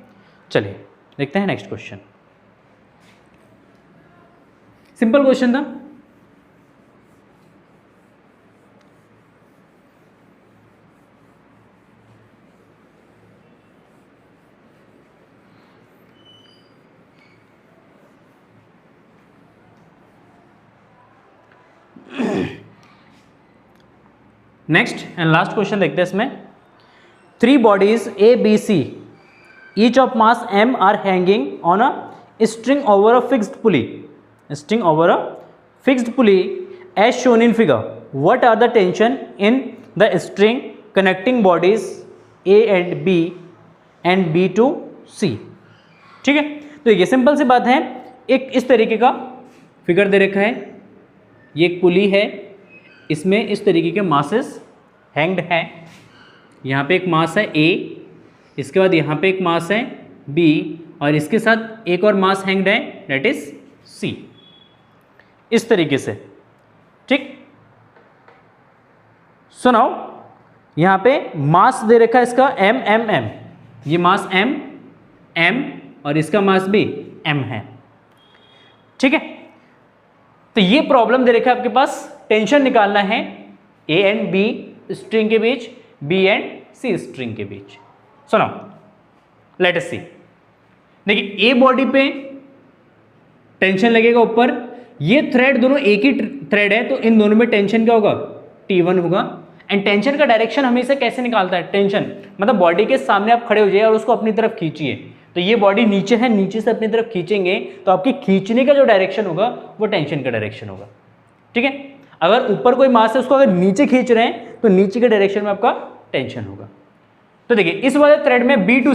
Speaker 1: चलिए देखते हैं नेक्स्ट क्वेश्चन। सिंपल क्वेश्चन था, नेक्स्ट एंड लास्ट क्वेश्चन देखते हैं इसमें। 3 bodies A, B, C, each of mass m are hanging on a string over a fixed pulley. String over a fixed pulley as shown in figure. What are the tension in the string connecting bodies A and B and B to C? ठीक है, तो ये simple सी बात है, एक इस तरीके का फिगर दे रखा है, ये एक पुली है, इसमें इस तरीके के मासेस हैंग्ड हैं, यहाँ पे एक मास है A, इसके बाद यहाँ पे एक मास है B, और इसके साथ एक और मास हैंग्ड है दैट इज C, इस तरीके से। ठीक, सुनाओ, यहाँ पे मास दे रखा है इसका M, ये मास M और इसका मास भी M है। ठीक है, तो ये प्रॉब्लम दे रखा है आपके पास, टेंशन निकालना है A एंड B स्ट्रिंग के बीच, B एंड C स्ट्रिंग के बीच। सुनो, लेट अस सी, देखिए A बॉडी पे टेंशन लगेगा ऊपर, ये थ्रेड दोनों एक ही थ्रेड है, तो इन दोनों में टेंशन क्या होगा, T1 होगा। एंड टेंशन का डायरेक्शन हमेशा कैसे निकालता है, टेंशन मतलब बॉडी के सामने आप खड़े हो जाइए और उसको अपनी तरफ खींचिए, तो ये बॉडी नीचे है, नीचे से अपनी तरफ खींचेंगे तो आपकी खींचने का जो डायरेक्शन होगा वो टेंशन का डायरेक्शन होगा। ठीक है, अगर ऊपर कोई मास है उसको अगर नीचे खींच रहे हैं तो नीचे के डायरेक्शन में आपका टेंशन होगा। तो देखिए इस वाले थ्रेड में B to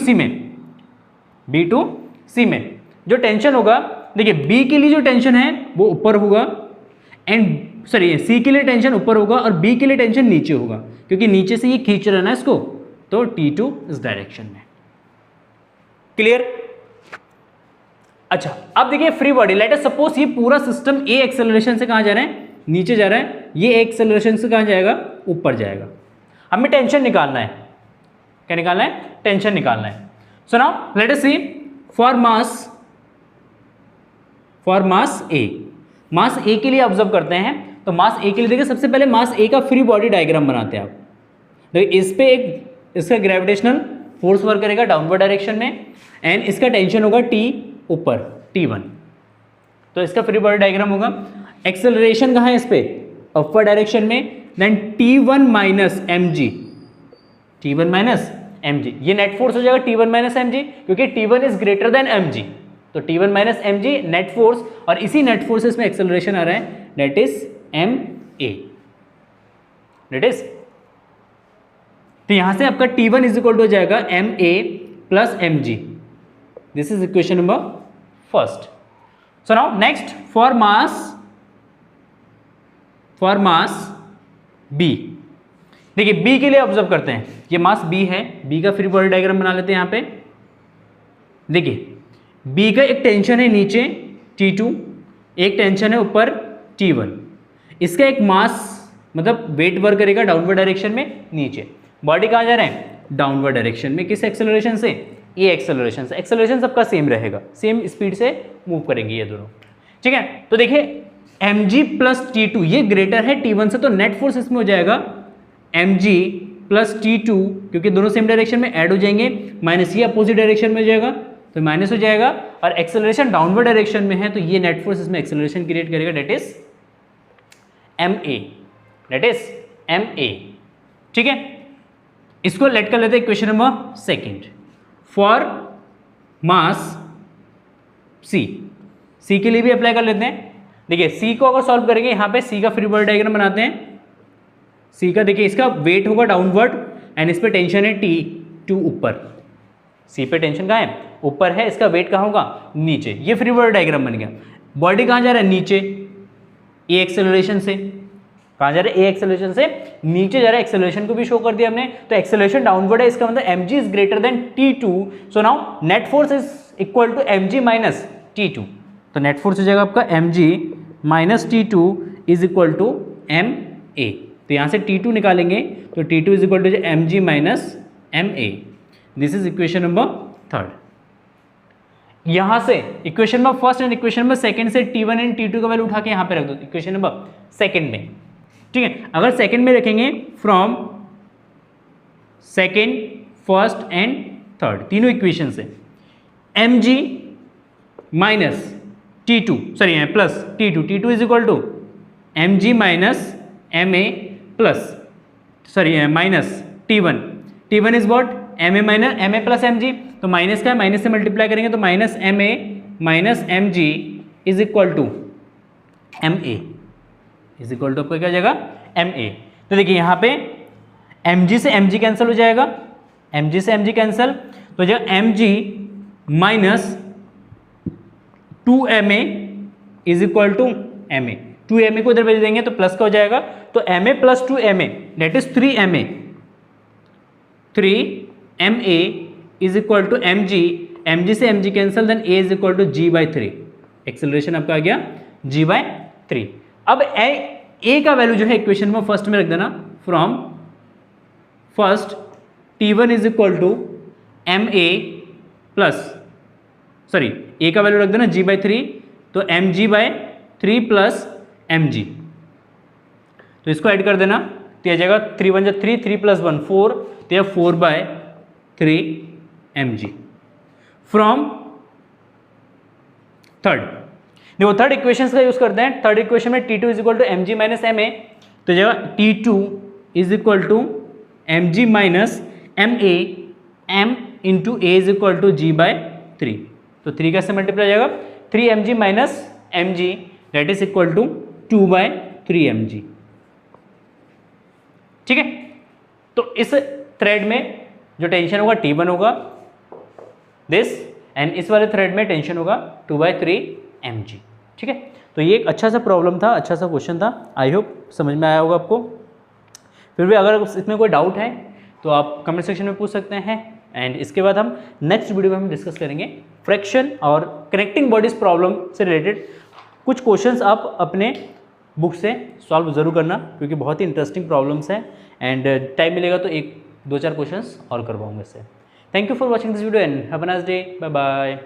Speaker 1: C में जो टेंशन होगा, देखिए B के लिए जो टेंशन है वो ऊपर होगा, एंड सॉरी C के लिए टेंशन ऊपर होगा और B के लिए टेंशन नीचे होगा, क्योंकि नीचे से ये खींच रहा है ना इसको, तो T2 इस डायरेक्शन में। क्लियर? अच्छा, अब देखिए free body, late us suppose ये पूरा सिस्टम A एक्सेलरेशन से कहां जा रहा है, नीचे जा रहा है, ये एक्सेलरेशन से कहां जाएगा, ऊपर जाएगा। हमें टेंशन निकालना है, क्या निकालना है, टेंशन निकालना है। So now let us see for mass A, mass A के लिए ऑब्जर्व करते हैं, तो मास A के लिए देखिए सबसे पहले मास A का फ्री बॉडी डायग्राम बनाते हैं आप। देखिए इस पे एक इसका ग्रेविटेशनल फोर्स वर्क करेगा डाउनवर्ड डायरेक्शन में, एंड इसका टेंशन होगा T ऊपर, T1, तो इसका फ्री बॉडी डायग्राम होगा। एक्सेलरेशन कहाँ है इस पे, अपवर्ड डायरेक्शन में, देन T1 माइनस mg, ये नेट फोर्स हो जाएगा T1 माइनस mg, क्योंकि T1 is greater then mg, तो T1 minus mg net force, और इसी नेट फोर्स से इसमें एक्सेलरेशन आ रहा है that is ma, that is, तो यहां से आपका T1 इज इक्वल टू हो जाएगा ma plus mg, this is equation number first. So now next for mass B, देखिए B के लिए ऑब्जर्व करते हैं, ये मास B है, B का फ्री बॉडी डायग्राम बना लेते हैं यहाँ पे। देखिए बी का एक टेंशन है नीचे T2, एक टेंशन है ऊपर T1। इसका एक मास मतलब वेट वर्क करेगा डाउनवर्ड डायरेक्शन में नीचे। बॉडी कहाँ जा रहा है? डाउनवर्ड डायरेक्शन में। किस एक्सेलरेशन से? ये एक्सेलरेशन से। एक्सेलरेशन सबका सेम रहेगा, सेम स्पीड से मूव करेंगे ये दोनों, ठीक है। तो देखिए mg प्लस T2 ये ग्रेटर है T1 से, तो नेट फोर्स इसमें हो जाएगा mg प्लस T2, क्योंकि दोनों सेम डायरेक्शन में ऐड हो जाएंगे, माइनस ये अपोजिट डायरेक्शन में हो जाएगा तो माइनस हो जाएगा, और एक्सेलरेशन डाउनवर्ड डायरेक्शन में है तो ये नेट फोर्स इसमें एक्सेलरेशन क्रिएट करेगा, that is ma, that is ma, ठीक है। इसको लेट कर लेते हैं equation number second. For mass C के लिए भी अप्लाई कर लेते हैं। देखिए सी को अगर सॉल्व करेंगे, यहां पे सी का फ्री बॉडी डायग्राम बनाते हैं। सी का देखिए इसका वेट होगा डाउनवर्ड एंड इस पे टेंशन है T2 ऊपर। सी पे टेंशन कहाँ है? ऊपर है, इसका वेट कहाँ होगा? नीचे। ये फ्री बॉडी डायग्राम बन गया। बॉडी कहाँ जा रहा है? नीचे, ए एक्सेलरेशन से। कहाँ जा रहा है? ए एक्सेलरेशन से नीचे जा रहा है। एक्सेलरेशन को भी शो कर दिया हमने, तो एक्सेलरेशन डाउनवर्ड है, इसका मतलब mg is greater than T2, so now net force is equal to mg minus T2। तो नेट फोर्स हो जाएगा आपका mg minus T2 is equal to ma। तो यहाँ से T2 निकालेंगे तो T2 is equal to mg minus ma। This is equation number third. यहाँ से equation number first and equation number second से T1 एंड T2 का वैल्यू उठा के यहाँ पे रख दो इक्वेशन नंबर सेकंड में, ठीक है। अगर सेकंड में रखेंगे from second, first and third, तीनों इक्वेशन से mg minus T2 sorry plus T2 is equal to mg minus ma plus sorry minus T1 is what? ma minus ma plus mg। तो minus का है, minus से multiply करेंगे तो minus ma minus mg is equal to ma is equal to आपका क्या हो जाएगा? ma। तो देखिए यहाँ पे mg से mg कैंसिल हो जाएगा, mg से mg कैंसिल तो जाएगा mg minus 2ma is equal to ma। 2ma को इधर भेज देंगे तो प्लस का हो जाएगा, तो ma plus 2ma that is 3ma। 3ma is equal to mg से mg cancel, then a is equal to g/3। Acceleration आपका आ गया g/3। अब a का वैल्यू जो है इक्वेशन में फर्स्ट में रख देना। From first T1 is equal to ma plus sorry a का वैल्यू रख देना g/3, तो mg/3 प्लस mg, तो इसको ऐड कर देना तो आ जाएगा 3 1 3, 3 प्लस 1 4, तो यह 4/3 mg। फ्रॉम थर्ड देखो थर्ड इक्वेशन का यूज करते हैं। थर्ड इक्वेशन में T2 is equal to mg minus ma, तो जगह T2 is equal to mg minus ma, m into a is equal to g/3, तो 3 का से मल्टीप्लाई हो जाएगा 3mg minus mg that is equal to 2/3 mg, ठीक है। तो इस थ्रेड में जो टेंशन होगा T1 होगा दिस, एंड इस वाले थ्रेड में टेंशन होगा 2/3 mg, ठीक है। तो ये एक अच्छा सा प्रॉब्लम था, अच्छा सा क्वेश्चन था। आई होप समझ में आया होगा आपको। फिर भी अगर इसमें कोई डाउट है तो आप कमेंट सेक्शन में पूछ सकते हैं, एंड इसके बाद हम नेक्स्ट वीडियो में हम डिस्कस करेंगे फ्रैक्शन और कनेक्टिंग बॉडीज प्रॉब्लम से रिलेटेड कुछ क्वेश्चंस आप अपने बुक से सॉल्व ज़रूर करना, क्योंकि बहुत ही इंटरेस्टिंग प्रॉब्लम्स हैं, एंड टाइम मिलेगा तो 1-2-4 क्वेश्चंस और करवाऊंगा इससे। Thank you for watching this video and have a nice day, bye bye.